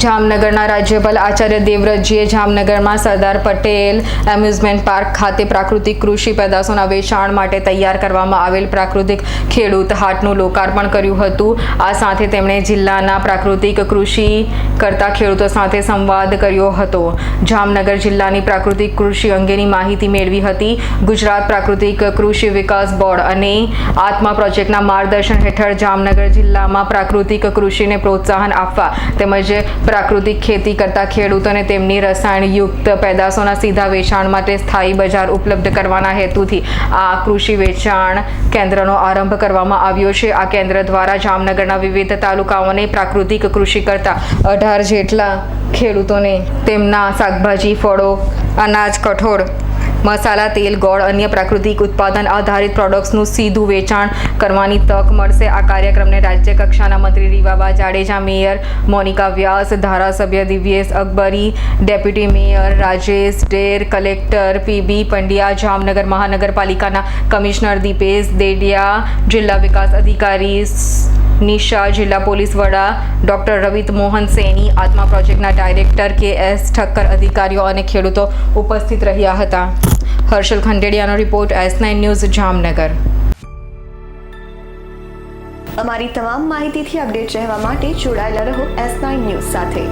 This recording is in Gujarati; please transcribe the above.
જામનગરના રાજ્યપાલ આચાર્ય દેવવ્રતજીએ જામનગરમાં સરદાર પટેલ એમ્યુઝમેન્ટ પાર્ક ખાતે પ્રાકૃતિક કૃષિ પેદાશોના વેચાણ માટે તૈયાર કરવામાં આવેલ પ્રાકૃતિક ખેડૂત હાટનું લોકાર્પણ કર્યું હતું। આ સાથે તેમણે જિલ્લાના પ્રાકૃતિક કૃષિ કરતા ખેડૂતો સાથે સંવાદ કર્યો હતો। જામનગર જિલ્લાની પ્રાકૃતિક કૃષિ અંગેની માહિતી મેળવી હતી। ગુજરાત પ્રાકૃતિક કૃષિ વિકાસ બોર્ડ અને આત્મા પ્રોજેક્ટના માર્ગદર્શન હેઠળ જામનગર જિલ્લામાં પ્રાકૃતિક કૃષિને પ્રોત્સાહન આપવા તેમજ પ્રાકૃતિક ખેતી કરતા ખેડૂતોને તેમની રસાયણયુક્ત પેદાશોના સીધા વેચાણ માટે સ્થાયી બજાર ઉપલબ્ધ કરવાના હેતુથી આ કૃષિ વેચાણ કેન્દ્રનો આરંભ કરવામાં આવ્યો છે। આ કેન્દ્ર દ્વારા જામનગરના વિવિધ તાલુકાઓને પ્રાકૃતિક કૃષિ કરતા 18 જેટલા ખેડૂતોને તેમના શાકભાજી, ફળો, અનાજ, કઠોળ, મસાલા, તેલ, ગોળ, અન્ય પ્રાકૃતિક ઉત્પાદન આધારિત પ્રોડક્ટ્સનું સીધું વેચાણ કરવાની તક મળશે। આ કાર્યક્રમને રાજ્ય કક્ષાના મંત્રી રીવાબા જાડેજા, મેયર મોનિકા વ્યાસ, ધારાસભ્ય દિવ્યેશ અકબરી, ડેપ્યુટી મેયર રાજેશ ડેર, કલેક્ટર પીબી પંડ્યા, જામનગર મહાનગરપાલિકાના કમિશનર દીપેશ દેડિયા, જિલ્લા વિકાસ અધિકારી નિશા, જિલ્લા પોલીસ વડા ડોક્ટર રવિત મોહન સૈની, આત્મા પ્રોજેક્ટના ડાયરેક્ટર KS ઠક્કર, અધિકારીઓ અને ખેડૂતો ઉપસ્થિત રહ્યા હતા। હર્ષલ ખંડેડિયાનો રિપોર્ટ, S9 ન્યૂઝ, જામનગર। અમારી તમામ માહિતીથી અપડેટ રહેવા માટે જોડાયેલા રહો S9 ન્યૂઝ સાથે।